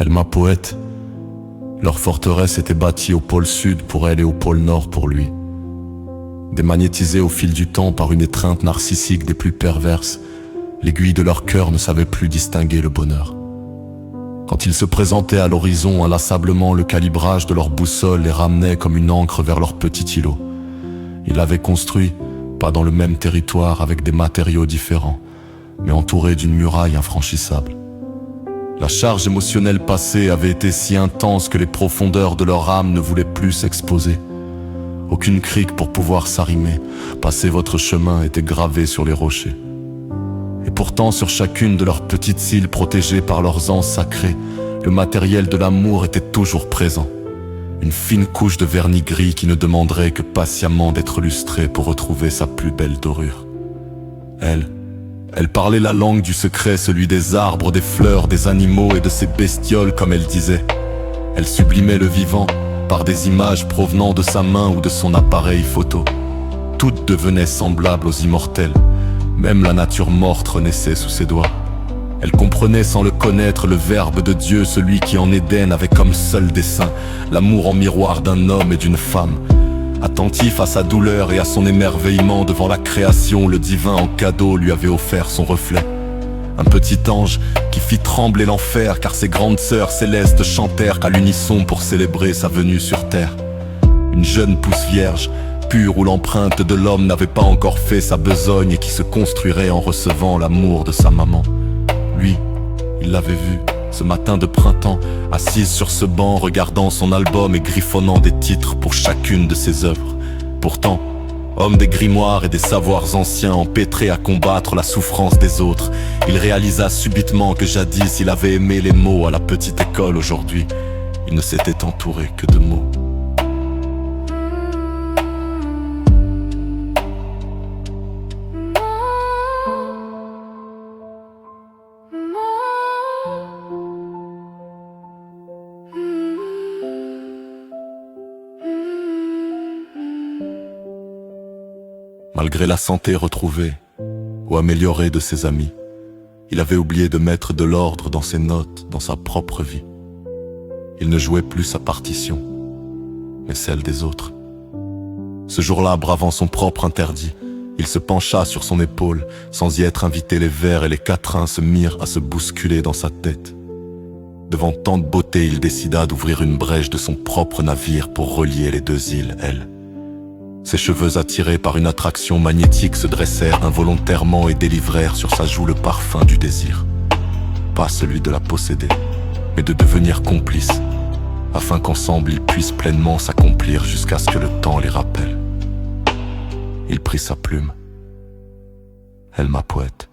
Elle, ma poète, leur forteresse était bâtie au pôle sud pour elle et au pôle nord pour lui. Démagnétisés au fil du temps par une étreinte narcissique des plus perverses, l'aiguille de leur cœur ne savait plus distinguer le bonheur. Quand ils se présentaient à l'horizon, inlassablement le calibrage de leur boussole les ramenait comme une ancre vers leur petit îlot. Ils l'avaient construit, pas dans le même territoire, avec des matériaux différents, mais entouré d'une muraille infranchissable. La charge émotionnelle passée avait été si intense que les profondeurs de leur âme ne voulaient plus s'exposer. Aucune crique pour pouvoir s'arrimer, passer votre chemin était gravée sur les rochers. Et pourtant, sur chacune de leurs petites îles protégées par leurs anses sacrées, le matériel de l'amour était toujours présent. Une fine couche de vernis gris qui ne demanderait que patiemment d'être lustrée pour retrouver sa plus belle dorure. Elle parlait la langue du secret, celui des arbres, des fleurs, des animaux et de ces bestioles, comme elle disait. Elle sublimait le vivant par des images provenant de sa main ou de son appareil photo. Toutes devenaient semblables aux immortels. Même la nature morte renaissait sous ses doigts. Elle comprenait sans le connaître le Verbe de Dieu, celui qui en Éden avait comme seul dessein l'amour en miroir d'un homme et d'une femme. Attentif à sa douleur et à son émerveillement devant la création, le divin en cadeau lui avait offert son reflet. Un petit ange qui fit trembler l'enfer, car ses grandes sœurs célestes chantèrent à l'unisson pour célébrer sa venue sur terre. Une jeune pousse vierge, pure où l'empreinte de l'homme n'avait pas encore fait sa besogne et qui se construirait en recevant l'amour de sa maman. Lui, il l'avait vue, ce matin de printemps, assise sur ce banc, regardant son album et griffonnant des titres pour chacune de ses œuvres. Pourtant, homme des grimoires et des savoirs anciens, empêtré à combattre la souffrance des autres, il réalisa subitement que jadis il avait aimé les mots à la petite école. Aujourd'hui, il ne s'était entouré que de mots. Malgré la santé retrouvée ou améliorée de ses amis, il avait oublié de mettre de l'ordre dans ses notes, dans sa propre vie. Il ne jouait plus sa partition, mais celle des autres. Ce jour-là, bravant son propre interdit, il se pencha sur son épaule. Sans y être invité, les vers et les quatrains se mirent à se bousculer dans sa tête. Devant tant de beauté, il décida d'ouvrir une brèche de son propre navire pour relier les deux îles, elle. Ses cheveux attirés par une attraction magnétique se dressèrent involontairement et délivrèrent sur sa joue le parfum du désir. Pas celui de la posséder, mais de devenir complice, afin qu'ensemble ils puissent pleinement s'accomplir jusqu'à ce que le temps les rappelle. Il prit sa plume. Elle, ma poète.